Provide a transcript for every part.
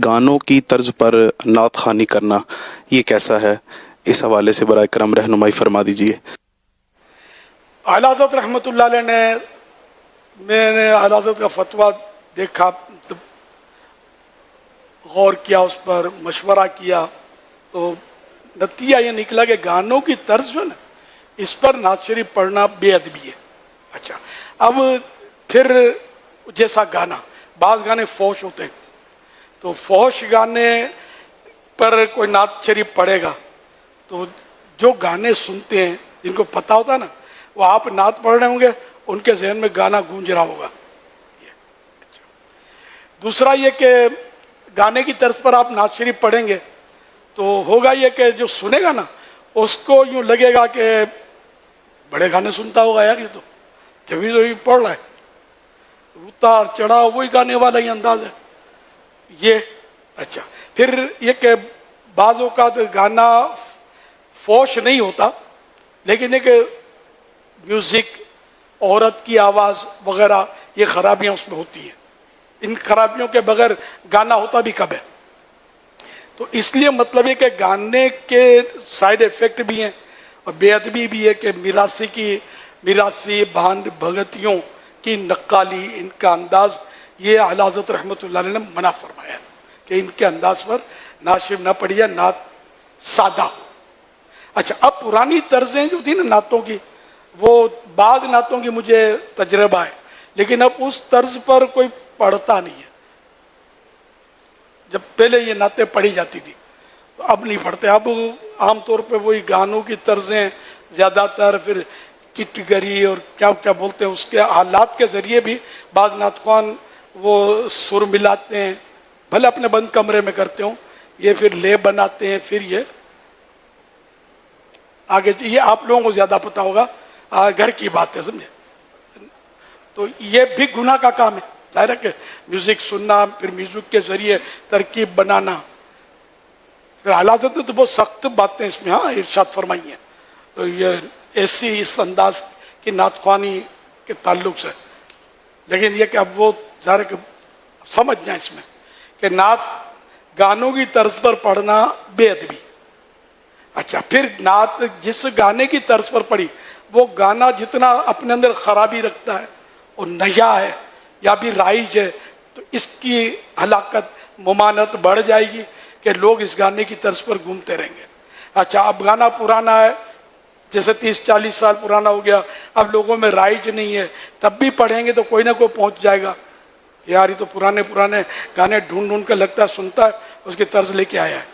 گانوں کی طرز پر نعت خوانی کرنا یہ کیسا ہے؟ اس حوالے سے برائے کرم رہنمائی فرما دیجیے۔ اعلیٰ حضرت رحمۃ اللہ علیہ میں نے اعلیٰ حضرت کا فتویٰ دیکھا، غور کیا، اس پر مشورہ کیا، تو نتیجہ یہ نکلا کہ گانوں کی طرز جو ہے نا، اس پر نعت شریف پڑھنا بے ادبی ہے۔ اچھا، اب پھر جیسا گانا، بعض گانے فحش ہوتے ہیں، تو فحش گانے پر کوئی نعت شریف پڑھے گا تو جو گانے سنتے ہیں، جن کو پتہ ہوتا ہے نا، وہ آپ نعت پڑھ رہے ہوں گے، ان کے ذہن میں گانا گونج رہا ہوگا۔ دوسرا یہ کہ گانے کی طرز پر آپ نعت شریف پڑھیں گے تو ہوگا یہ کہ جو سنے گا نا، اس کو یوں لگے گا کہ بڑے گانے سنتا ہوگا یار، یہ تو جبھی تو یہ پڑھ رہا ہے، اتار چڑھاؤ وہی گانے والا ہی انداز ہے یہ۔ اچھا، پھر یہ کہ بعض اوقات گانا فحش نہیں ہوتا، لیکن ایک میوزک، عورت کی آواز وغیرہ، یہ خرابیاں اس میں ہوتی ہیں۔ ان خرابیوں کے بغیر گانا ہوتا بھی کب ہے؟ تو اس لیے مطلب یہ کہ گانے کے سائیڈ ایفیکٹ بھی ہیں اور بے ادبی بھی ہے کہ میراثی بھانڈ بھگتیوں کی نقالی، ان کا انداز، یہ اعلیٰ حضرت رحمۃ اللہ علیہ نے منع فرمایا ہے کہ ان کے انداز پر نعت شریف نہ پڑھیے، نعت سادہ۔ اچھا، اب پرانی طرزیں جو تھی نا نعتوں کی، وہ بعض نعتوں کی مجھے تجربہ ہے، لیکن اب اس طرز پر کوئی پڑھتا نہیں ہے۔ جب پہلے یہ نعتیں پڑھی جاتی تھی، اب نہیں پڑھتے۔ اب عام طور پہ وہی گانوں کی طرزیں زیادہ تر، پھر کٹگری اور کیا کیا بولتے ہیں، اس کے آلات کے ذریعے بھی بعض نعت خوان وہ سر ملاتے ہیں، بھلے اپنے بند کمرے میں کرتے ہوں، یہ پھر لے بناتے ہیں، پھر یہ آگے، یہ آپ لوگوں کو زیادہ پتہ ہوگا، گھر کی بات ہے، سمجھے؟ تو یہ بھی گناہ کا کام ہے، ظاہر ہے کہ میوزک سننا، پھر میوزک کے ذریعے ترکیب بنانا، پھر اعلیٰ حضرت نے تو بہت سخت باتیں اس میں ارشاد فرمائی ہیں۔ تو یہ ایسی اس انداز کی نعت خوانی کے تعلق سے، لیکن یہ کہ اب وہ ظاہر ہے کہ سمجھ جائیں اس میں کہ نعت گانوں کی طرز پر پڑھنا بے ادبی۔ اچھا، پھر نعت جس گانے کی طرز پر پڑھی، وہ گانا جتنا اپنے اندر خرابی رکھتا ہے اور نیا ہے یا بھی رائج ہے، تو اس کی ہلاکت، ممانعت بڑھ جائے گی کہ لوگ اس گانے کی طرز پر گھومتے رہیں گے۔ اچھا، اب گانا پرانا ہے، جیسے 30-40 سال پرانا ہو گیا، اب لوگوں میں رائج نہیں ہے، تب بھی پڑھیں گے تو کوئی نہ کوئی پہنچ جائے گا، یار یہ تو پرانے گانے ڈھونڈ کر لگتا ہے سنتا ہے، اس کی طرز لے کے آیا ہے۔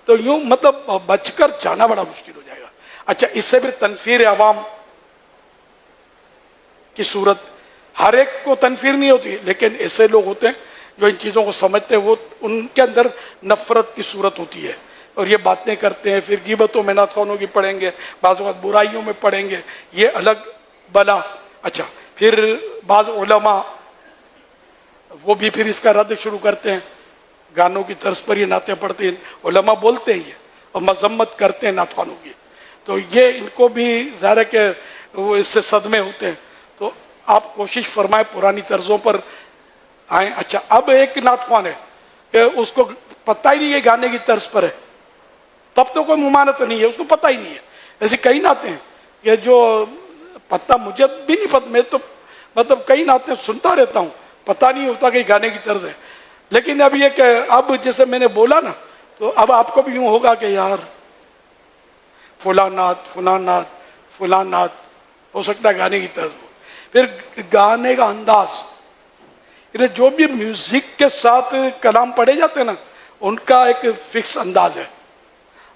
تو یوں مطلب بچ کر جانا بڑا مشکل ہو جائے گا۔ اچھا، اس سے پھر تنفیر عوام کی صورت، ہر ایک کو تنفیر نہیں ہوتی، لیکن ایسے لوگ ہوتے ہیں جو ان چیزوں کو سمجھتے ہیں، وہ ان کے اندر نفرت کی صورت ہوتی ہے اور یہ باتیں کرتے ہیں، پھر غیبتوں میں نعت خوانوں کی پڑھیں گے، بعض اوقات برائیوں میں پڑھیں گے، یہ الگ بلا۔ اچھا، پھر بعض علماء وہ بھی پھر اس کا رد شروع کرتے ہیں، گانوں کی طرز پر یہ نعتیں پڑھتے ہیں، علماء بولتے ہیں یہ اور مذمت کرتے ہیں نعت خوانوں کی، تو یہ ان کو بھی ظاہر ہے کہ وہ اس سے صدمے ہوتے ہیں۔ تو آپ کوشش فرمائیں پرانی طرزوں پر آئیں۔ اچھا، اب ایک نعت خوان ہے کہ اس کو پتہ ہی نہیں ہے گانے کی طرز پر ہے، تب تو کوئی ممانعت نہیں ہے، اس کو پتہ ہی نہیں ہے۔ ایسی کئی نعتیں ہیں کہ جو پتہ مجھے بھی نہیں پتہ، میں تو مطلب کئی نعتیں سنتا رہتا ہوں، پتہ نہیں ہوتا کہ گانے کی طرز ہے، لیکن اب یہ کہ اب جیسے میں نے بولا نا، تو اب آپ کو بھی یوں ہوگا کہ یار فلاں نعت ہو سکتا ہے گانے کی طرز ہو۔ پھر گانے کا انداز، جو بھی میوزک کے ساتھ کلام پڑھے جاتے ہیں نا، ان کا ایک فکس انداز ہے،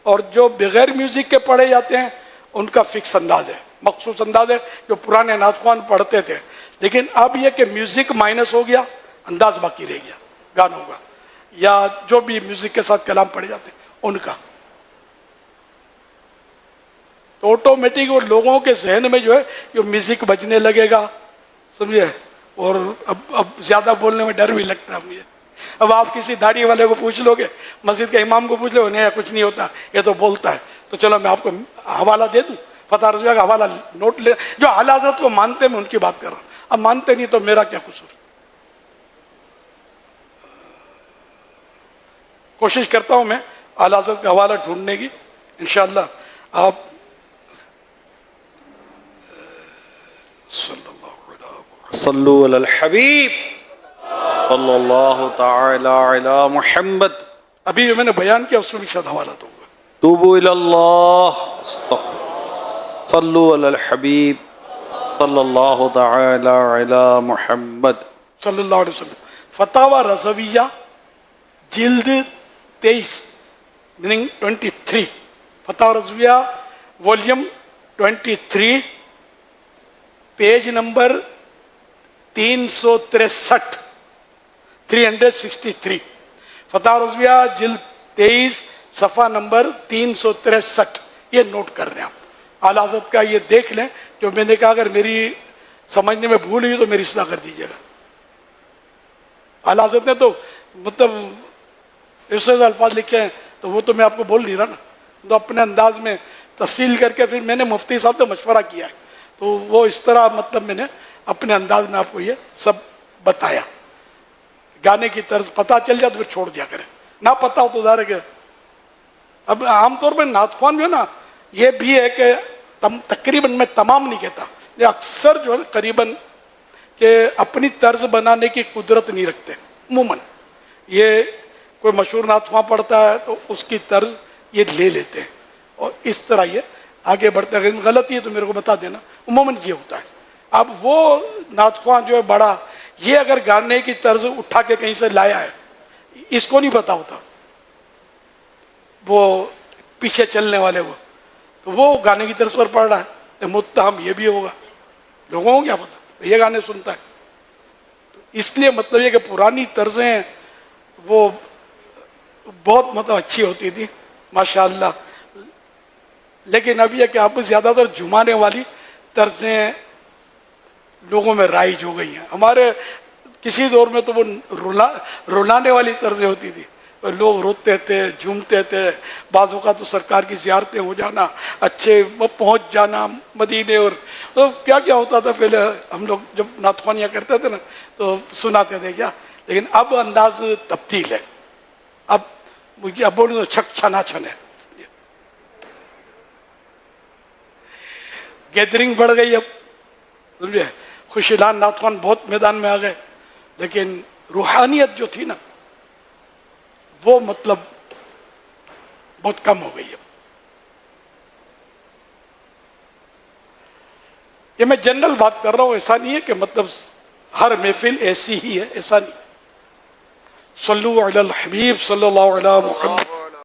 اور جو بغیر میوزک کے پڑھے جاتے ہیں ان کا فکس انداز ہے، مخصوص انداز ہے، جو پرانے نعت خوان پڑھتے تھے۔ لیکن اب یہ کہ میوزک مائنس ہو گیا، انداز باقی رہ گیا گانوں کا، یا جو بھی میوزک کے ساتھ کلام پڑھے جاتے ہیں ان کا، تو آٹومیٹک وہ لوگوں کے ذہن میں جو ہے جو میوزک بجنے لگے گا، سمجھے، اور اب زیادہ بولنے میں ڈر بھی لگتا ہے مجھے۔ اب آپ کسی داڑھی والے کو پوچھ لو گے، مسجد کے امام کو پوچھ لو، نہیں کچھ نہیں ہوتا، یہ تو بولتا ہے، تو چلو میں آپ کو حوالہ دے دوں، فتح رضویہ کا حوالہ نوٹ لے، جو اعلیٰ حضرت کو مانتے ہیں میں ان کی بات کر رہا ہوں، اب مانتے نہیں تو میرا کیا قصور۔ کوشش کرتا ہوں میں اعلیٰ حضرت کا حوالہ ڈھونڈنے کی انشاءاللہ. آپ صلو علی الحبیب صلی اللہ تعالی علی محمد. ابھی جو میں نے بیان کیا اس میں بھی شاید حوالہ دوں گا. توبوا الی اللہ استغفر. صلو علی الحبیب صلی اللہ تعالی علی محمد صلی اللہ علیہ وسلم. فتاوی رضویہ جلد 23 meaning 23. Fatawa Razvia volume 23 page number 363. Fatawa Razvia جلد 23 صفحہ نمبر 363. یہ نوٹ کر رہے ہیں آپ. اعلیٰ حضرت کا یہ دیکھ لیں. جو میں نے کہا اگر میری سمجھنے میں بھول ہوئی تو میری اصلاح کر دیجیے گا. اعلیٰ حضرت نے تو مطلب ایسے الفاظ لکھے ہیں تو وہ تو میں آپ کو بول نہیں رہا نا. تو اپنے انداز میں تفصیل کر کے پھر میں نے مفتی صاحب سے مشورہ کیا ہے تو وہ اس طرح مطلب میں نے اپنے انداز میں آپ کو یہ سب بتایا. گانے کی طرز پتہ چل جائے تو پھر چھوڑ دیا کرے. نہ پتہ ہو تو ظاہر ہے کہ اب عام طور پہ نعت خوان جو ہے نا یہ بھی ہے کہ تقریباً میں تمام نہیں کہتا یہ اکثر جو ہے قریباً کہ اپنی طرز بنانے کی قدرت نہیں رکھتے. عموماً یہ کوئی مشہور نعت خواں پڑھتا ہے تو اس کی طرز یہ لے لیتے ہیں اور اس طرح یہ آگے بڑھتے ہیں. اگر غلطی ہے تو میرے کو بتا دینا. عموماً یہ ہوتا ہے. اب وہ نعت خواں جو ہے بڑا یہ اگر گانے کی طرز اٹھا کے کہیں سے لایا ہے اس کو نہیں پتا ہوتا. وہ پیچھے چلنے والے تو وہ گانے کی طرز پر پڑھ رہا ہے. متہم یہ بھی ہوگا. لوگوں کو کیا پتا یہ گانے سنتا ہے. تو اس لیے مطلب یہ کہ پرانی طرزیں وہ بہت مطلب اچھی ہوتی تھی ماشاءاللہ. لیکن اب یہ کہ اب زیادہ تر جھمانے والی طرزیں لوگوں میں رائج ہو گئی ہیں. ہمارے کسی دور میں تو وہ رلانے والی طرزیں ہوتی تھی. لوگ روتے تھے جھومتے تھے. بعض اوقات تو سرکار کی زیارتیں ہو جانا اچھے پہنچ جانا مدینے. اور تو کیا کیا ہوتا تھا پہلے ہم لوگ جب نعت خوانیاں کرتے تھے نا تو سناتے تھے کیا. لیکن اب انداز تبدیل ہے. اب بولوں چھک چھنا چھن ہے. گیدرنگ بڑھ گئی. اب سمجھے خوشیلان نعت خوان بہت میدان میں آ گئے. لیکن روحانیت جو تھی نا وہ مطلب بہت کم ہو گئی. اب یہ میں جنرل بات کر رہا ہوں. ایسا نہیں ہے کہ مطلب ہر محفل ایسی ہی ہے. ایسا نہیں. صلو علی الحبیب صلی اللہ علیہ محمد.